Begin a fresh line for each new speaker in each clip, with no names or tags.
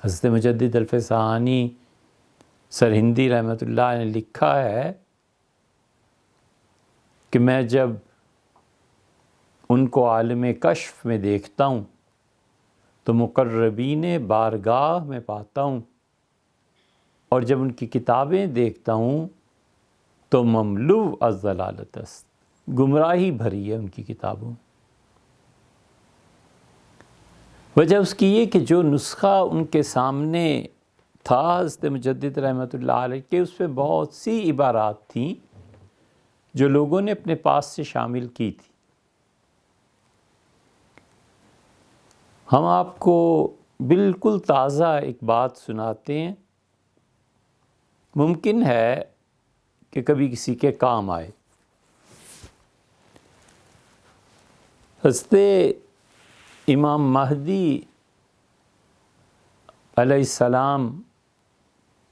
حضرت مجدد الفسانی سرہندی رحمۃ اللہ نے لکھا ہے کہ میں جب ان کو عالم کشف میں دیکھتا ہوں تو مقربین بارگاہ میں پاتا ہوں، اور جب ان کی کتابیں دیکھتا ہوں تو مملو الضلالت است، گمراہی بھری ہے ان کی کتابوں۔ وجہ اس کی یہ کہ جو نسخہ ان کے سامنے تھا حضرت مجدد رحمۃ اللہ علیہ کے، اس پہ بہت سی عبارات تھیں جو لوگوں نے اپنے پاس سے شامل کی تھی۔ ہم آپ کو بالکل تازہ ایک بات سناتے ہیں، ممکن ہے کہ کبھی کسی کے کام آئے۔ حضرت امام مہدی علیہ السلام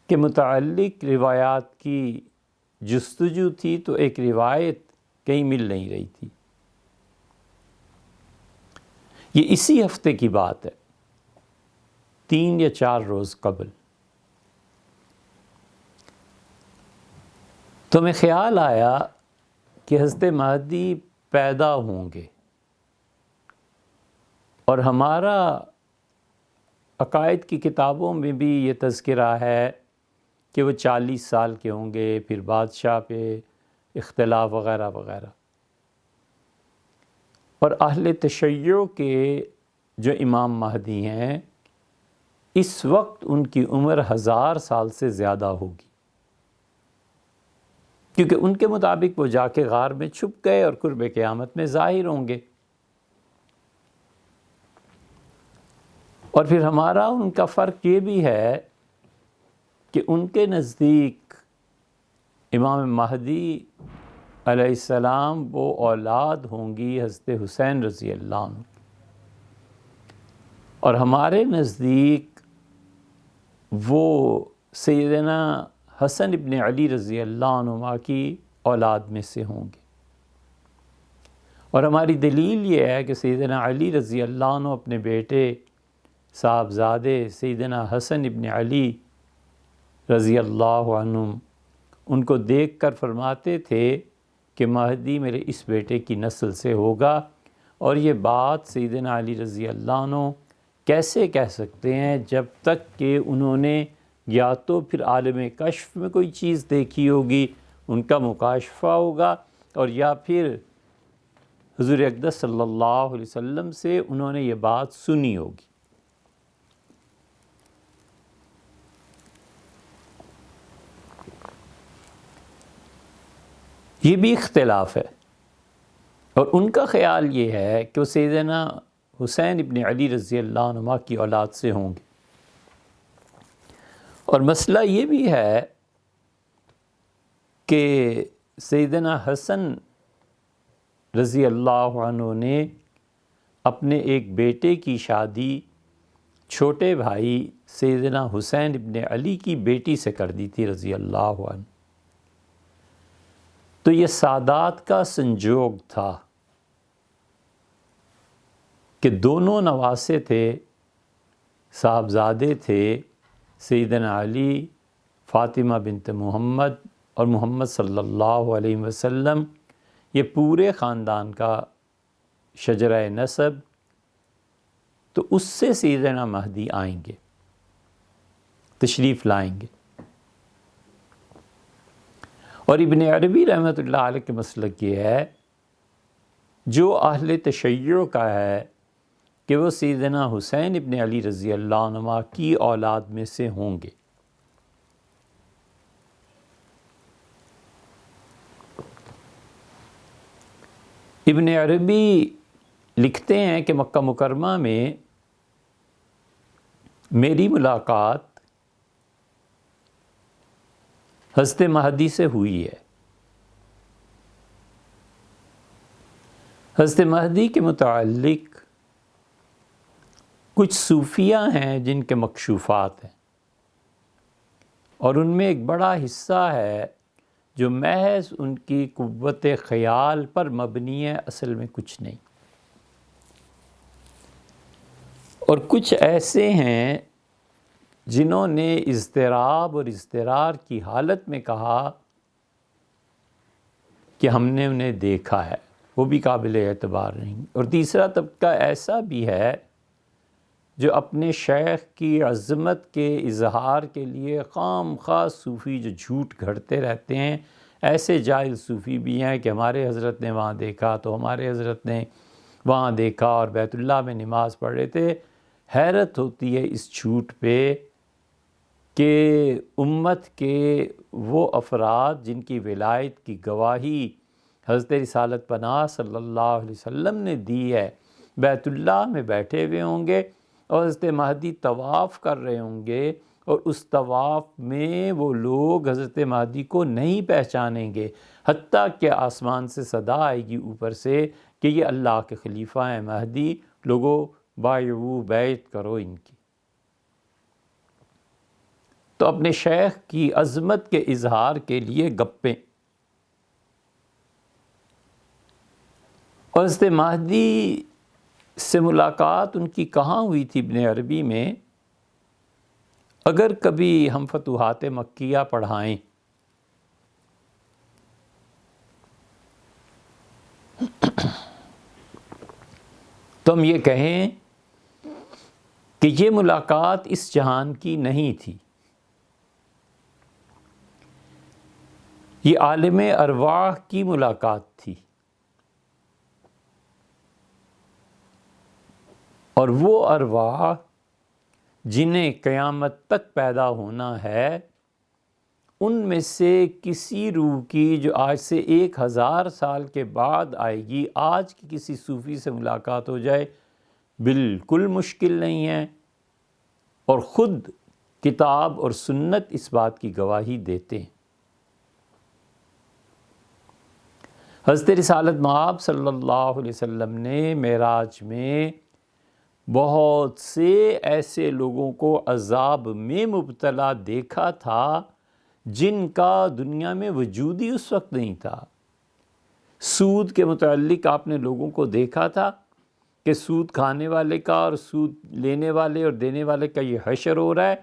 کے متعلق روایات کی جستجو تھی تو ایک روایت کہیں مل نہیں رہی تھی۔ یہ اسی ہفتے کی بات ہے، 3 یا 4 روز قبل۔ تو میں خیال آیا کہ حضرت مہدی پیدا ہوں گے، اور ہمارا عقائد کی کتابوں میں بھی یہ تذکرہ ہے کہ وہ 40 سال کے ہوں گے، پھر بادشاہ پہ اختلاف وغیرہ وغیرہ۔ اور اہل تشیع کے جو امام مہدی ہیں، اس وقت ان کی عمر 1000 سال سے زیادہ ہوگی، کیونکہ ان کے مطابق وہ جا کے غار میں چھپ گئے اور قرب قیامت میں ظاہر ہوں گے۔ اور پھر ہمارا ان کا فرق یہ بھی ہے کہ ان کے نزدیک امام مہدی علیہ السلام وہ اولاد ہوں گی حضرت حسین رضی اللہ عنہ، اور ہمارے نزدیک وہ سیدنا حسن ابن علی رضی اللہ عنہما کی اولاد میں سے ہوں گے۔ اور ہماری دلیل یہ ہے کہ سیدنا علی رضی اللہ عنہ اپنے بیٹے صاحبزادے سیدنا حسن ابن علی رضی اللہ عنہ ان کو دیکھ کر فرماتے تھے کہ مہدی میرے اس بیٹے کی نسل سے ہوگا، اور یہ بات سیدنا علی رضی اللہ عنہ کیسے کہہ سکتے ہیں جب تک کہ انہوں نے یا تو پھر عالم کشف میں کوئی چیز دیکھی ہوگی، ان کا مکاشفہ ہوگا، اور یا پھر حضور اقدس صلی اللہ علیہ وسلم سے انہوں نے یہ بات سنی ہوگی۔ یہ بھی اختلاف ہے، اور ان کا خیال یہ ہے کہ وہ سیدنا حسین ابن علی رضی اللہ عنہ کی اولاد سے ہوں گے۔ اور مسئلہ یہ بھی ہے کہ سیدنا حسن رضی اللہ عنہ نے اپنے ایک بیٹے کی شادی چھوٹے بھائی سیدنا حسین ابن علی کی بیٹی سے کر دی تھی رضی اللہ عنہ۔ تو یہ سادات کا سنجوگ تھا کہ دونوں نواسے تھے، صاحبزادے تھے سیدنا علی، فاطمہ بنت محمد اور محمد صلی اللہ علیہ وسلم، یہ پورے خاندان کا شجرہ نسب، تو اس سے سیدنا مہدی آئیں گے، تشریف لائیں گے۔ اور ابن عربی رحمۃ اللہ علیہ کے مسلک یہ ہے، جو اہل تشیع کا ہے، کہ وہ سیدنا حسین ابن علی رضی اللہ عنہ کی اولاد میں سے ہوں گے۔ ابن عربی لکھتے ہیں کہ مکہ مکرمہ میں میری ملاقات حضرت مہدی سے ہوئی ہے۔ حضرت مہدی کے متعلق کچھ صوفیہ ہیں جن کے مکشوفات ہیں، اور ان میں ایک بڑا حصہ ہے جو محض ان کی قوت خیال پر مبنی ہے، اصل میں کچھ نہیں۔ اور کچھ ایسے ہیں جنہوں نے اضطراب اور اضطرار کی حالت میں کہا کہ ہم نے انہیں دیکھا ہے، وہ بھی قابل اعتبار نہیں۔ اور تیسرا طبقہ ایسا بھی ہے جو اپنے شیخ کی عظمت کے اظہار کے لیے خام خواہ صوفی جو جھوٹ گھڑتے رہتے ہیں، ایسے جاہل صوفی بھی ہیں کہ ہمارے حضرت نے وہاں دیکھا تو ہمارے حضرت نے وہاں دیکھا اور بیت اللہ میں نماز پڑھ رہے تھے۔ حیرت ہوتی ہے اس جھوٹ پہ کہ امت کے وہ افراد جن کی ولایت کی گواہی حضرت رسالت پناہ صلی اللہ علیہ وسلم نے دی ہے، بیت اللہ میں بیٹھے ہوئے ہوں گے اور حضرت مہدی طواف کر رہے ہوں گے، اور اس طواف میں وہ لوگ حضرت مہدی کو نہیں پہچانیں گے، حتیٰ کہ آسمان سے صدا آئے گی اوپر سے کہ یہ اللہ کے خلیفہ ہیں مہدی، لوگوں بایعو بیعت کرو ان کی۔ تو اپنے شیخ کی عظمت کے اظہار کے لیے گپیں۔ اور حضرت مہدی سے ملاقات ان کی کہاں ہوئی تھی ابن عربی میں؟ اگر کبھی ہم فتوحات مکیہ پڑھائیں تو ہم یہ کہیں کہ یہ ملاقات اس جہان کی نہیں تھی، یہ عالم ارواح کی ملاقات تھی، اور وہ ارواح جنہیں قیامت تک پیدا ہونا ہے، ان میں سے کسی روح کی جو آج سے 1000 سال کے بعد آئے گی، آج کی کسی صوفی سے ملاقات ہو جائے بالکل مشکل نہیں ہے، اور خود کتاب اور سنت اس بات کی گواہی دیتے ہیں۔ حضرت رسالت مآب صلی اللہ علیہ وسلم نے معراج میں بہت سے ایسے لوگوں کو عذاب میں مبتلا دیکھا تھا جن کا دنیا میں وجود ہی اس وقت نہیں تھا۔ سود کے متعلق آپ نے لوگوں کو دیکھا تھا کہ سود کھانے والے کا اور سود لینے والے اور دینے والے کا یہ حشر ہو رہا ہے،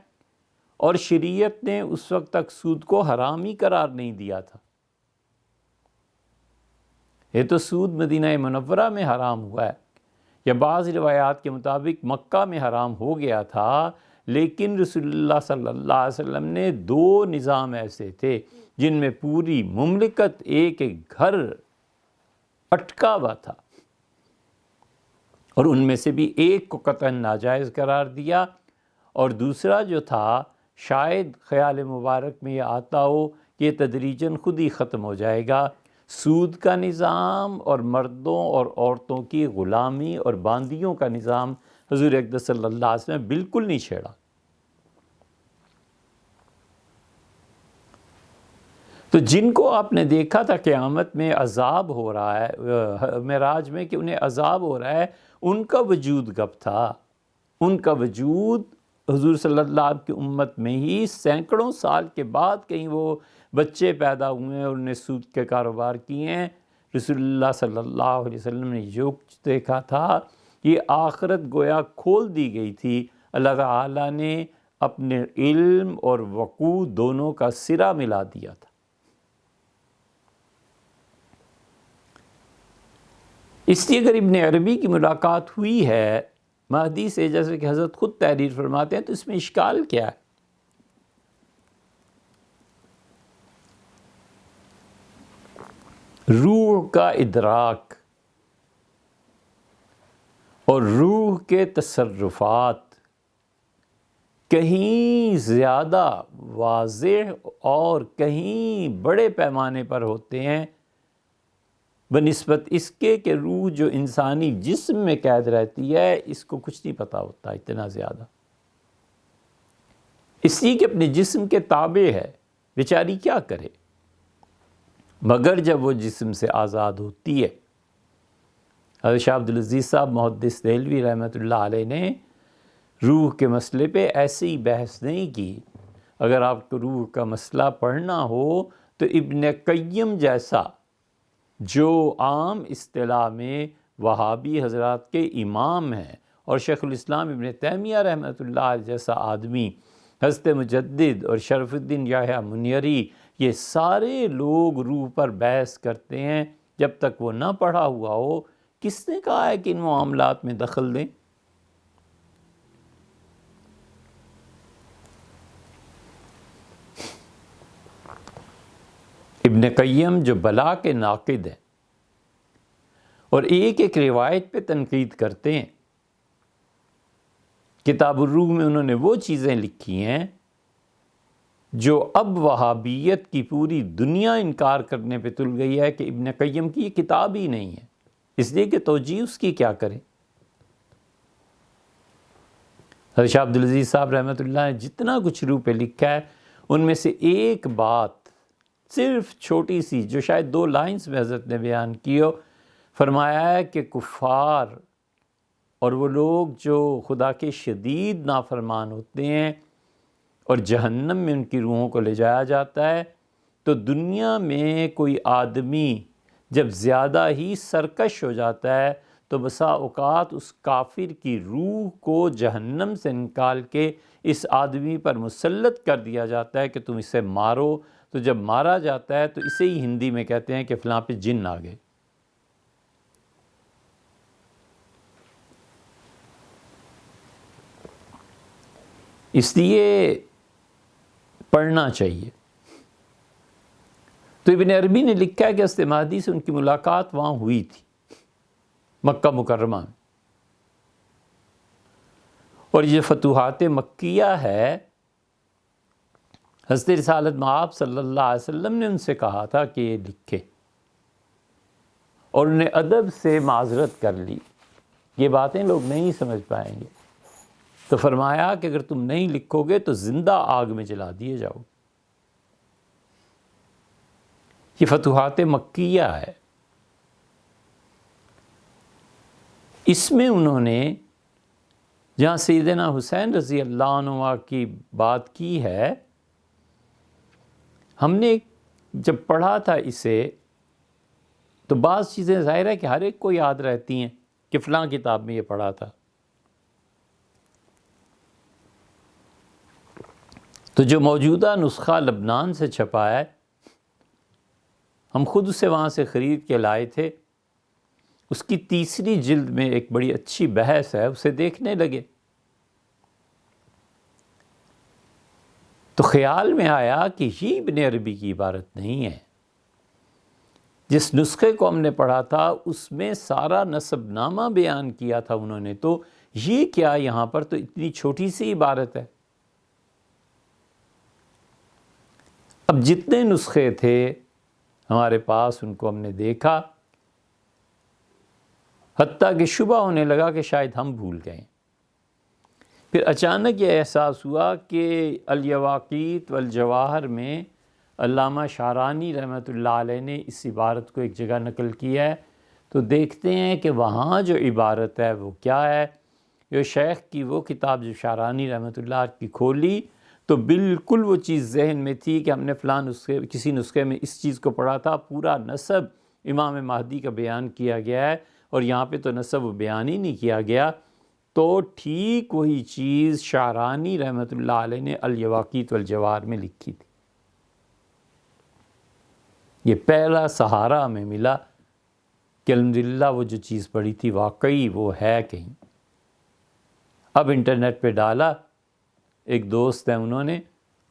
اور شریعت نے اس وقت تک سود کو حرام ہی قرار نہیں دیا تھا۔ یہ تو سود مدینہ منورہ میں حرام ہوا ہے، یا بعض روایات کے مطابق مکہ میں حرام ہو گیا تھا، لیکن رسول اللہ صلی اللہ علیہ وسلم نے 2 نظام ایسے تھے جن میں پوری مملکت ایک ایک گھر اٹکا ہوا تھا، اور ان میں سے بھی ایک کو قطعاً ناجائز قرار دیا، اور دوسرا جو تھا شاید خیال مبارک میں یہ آتا ہو کہ یہ تدریجاً خود ہی ختم ہو جائے گا۔ سود کا نظام اور مردوں اور عورتوں کی غلامی اور باندیوں کا نظام حضور اقدس صلی اللہ علیہ وسلم بالکل نہیں چھیڑا۔ تو جن کو آپ نے دیکھا تھا قیامت میں عذاب ہو رہا ہے، معراج میں کہ انہیں عذاب ہو رہا ہے، ان کا وجود گپ تھا، ان کا وجود حضور صلی اللہ علیہ وسلم کی امت میں ہی سینکڑوں سال کے بعد کہیں وہ بچے پیدا ہوئے ہیں اور انہیں سود کے کاروبار کیے ہیں۔ رسول اللہ صلی اللہ علیہ وسلم نے جو کچھ دیکھا تھا، یہ آخرت گویا کھول دی گئی تھی، اللہ تعالیٰ نے اپنے علم اور وقوع دونوں کا سرا ملا دیا تھا۔ اس لیے اگر ابن عربی کی ملاقات ہوئی ہے مہدی سے، جیسے کہ حضرت خود تحریر فرماتے ہیں، تو اس میں اشکال کیا ہے؟ روح کا ادراک اور روح کے تصرفات کہیں زیادہ واضح اور کہیں بڑے پیمانے پر ہوتے ہیں بنسبت اس کے کہ روح جو انسانی جسم میں قید رہتی ہے، اس کو کچھ نہیں پتہ ہوتا اتنا زیادہ، اس لیے کہ اپنے جسم کے تابع ہے، بیچاری کیا کرے مگر جب وہ جسم سے آزاد ہوتی ہے۔ حضرت شاہ عبدالعزیز صاحب محدث دہلوی رحمۃ اللہ علیہ نے روح کے مسئلے پہ ایسی ہی بحث نہیں کی۔ اگر آپ کو روح کا مسئلہ پڑھنا ہو تو ابن قیم جیسا جو عام اصطلاح میں وہابی حضرات کے امام ہیں، اور شیخ الاسلام ابن تیمیہ رحمۃ اللہ علیہ جیسا آدمی حضرت مجدد اور شرف الدین یحییٰ منیری، یہ سارے لوگ روح پر بحث کرتے ہیں جب تک وہ نہ پڑھا ہوا ہو۔ کس نے کہا ہے کہ ان معاملات میں دخل دیں؟ ابن قیم جو بلا کے ناقد ہیں اور ایک ایک روایت پہ تنقید کرتے ہیں، کتاب الروح میں انہوں نے وہ چیزیں لکھی ہیں جو اب وہابیت کی پوری دنیا انکار کرنے پہ تل گئی ہے کہ ابن قیم کی یہ کتاب ہی نہیں ہے، اس لیے کہ توجیہ اس کی کیا کرے۔ حضرت شاہ عبدالعزیز صاحب رحمۃ اللہ نے جتنا کچھ روح پہ لکھا ہے، ان میں سے ایک بات صرف چھوٹی سی جو شاید 2 لائنز میں حضرت نے بیان کی ہو، فرمایا ہے کہ کفار اور وہ لوگ جو خدا کے شدید نافرمان ہوتے ہیں اور جہنم میں ان کی روحوں کو لے جایا جاتا ہے، تو دنیا میں کوئی آدمی جب زیادہ ہی سرکش ہو جاتا ہے تو بسا اوقات اس کافر کی روح کو جہنم سے نکال کے اس آدمی پر مسلط کر دیا جاتا ہے کہ تم اسے مارو۔ تو جب مارا جاتا ہے تو اسے ہی ہندی میں کہتے ہیں کہ فلاں پہ جن آ گئے۔ اس لیے پڑھنا چاہیے۔ تو ابن عربی نے لکھا ہے کہ حضرت مہدی سے ان کی ملاقات وہاں ہوئی تھی، مکہ مکرمہ میں، اور یہ فتوحات مکیہ ہے۔ حضرت رسالت مآب صلی اللہ علیہ وسلم نے ان سے کہا تھا کہ یہ لکھے، اور انہیں ادب سے معذرت کر لی، یہ باتیں لوگ نہیں سمجھ پائیں گے، تو فرمایا کہ اگر تم نہیں لکھو گے تو زندہ آگ میں جلا دیے جاؤ۔ یہ فتوحات مکیہ ہے۔ اس میں انہوں نے جہاں سیدنا حسین رضی اللہ عنہ کی بات کی ہے، ہم نے جب پڑھا تھا اسے تو بعض چیزیں ظاہر ہے کہ ہر ایک کو یاد رہتی ہیں کہ فلاں کتاب میں یہ پڑھا تھا۔ تو جو موجودہ نسخہ لبنان سے چھپا ہے، ہم خود اسے وہاں سے خرید کے لائے تھے، اس کی 3ری جلد میں ایک بڑی اچھی بحث ہے، اسے دیکھنے لگے تو خیال میں آیا کہ یہ ابن عربی کی عبارت نہیں ہے۔ جس نسخے کو ہم نے پڑھا تھا اس میں سارا نسب نامہ بیان کیا تھا انہوں نے، تو یہ کیا یہاں پر تو اتنی چھوٹی سی عبارت ہے۔ اب جتنے نسخے تھے ہمارے پاس ان کو ہم نے دیکھا، حتیٰ کہ شبہ ہونے لگا کہ شاید ہم بھول گئے۔ پھر اچانک یہ احساس ہوا کہ الیواقیت والجواہر میں علامہ شعرانی رحمۃ اللہ علیہ نے اس عبارت کو ایک جگہ نقل کیا ہے، تو دیکھتے ہیں کہ وہاں جو عبارت ہے وہ کیا ہے۔ یہ شیخ کی وہ کتاب جو شعرانی رحمۃ اللہ کی کھولی تو بالکل وہ چیز ذہن میں تھی کہ ہم نے فلاں نسخے کسی نسخے میں اس چیز کو پڑھا تھا، پورا نسب امام مہدی کا بیان کیا گیا ہے اور یہاں پہ تو نسب بیان ہی نہیں کیا گیا۔ تو ٹھیک وہی چیز شعرانی رحمۃ اللہ علیہ نے الیواقیت والجواہر میں لکھی تھی۔ یہ پہلا سہارا ہمیں ملا کہ الحمدللہ وہ جو چیز پڑھی تھی واقعی وہ ہے کہیں۔ اب انٹرنیٹ پہ ڈالا، ایک دوست ہیں انہوں نے،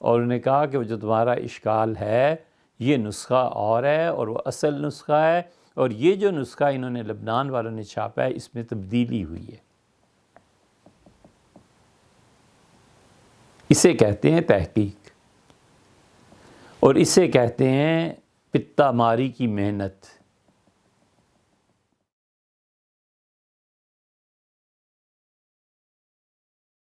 اور انہوں نے کہا کہ وہ جو تمہارا اشکال ہے یہ نسخہ اور ہے اور وہ اصل نسخہ ہے، اور یہ جو نسخہ انہوں نے لبنان والوں نے چھاپا ہے اس میں تبدیلی ہوئی ہے۔ اسے کہتے ہیں تحقیق، اور اسے کہتے ہیں پتا ماری کی محنت۔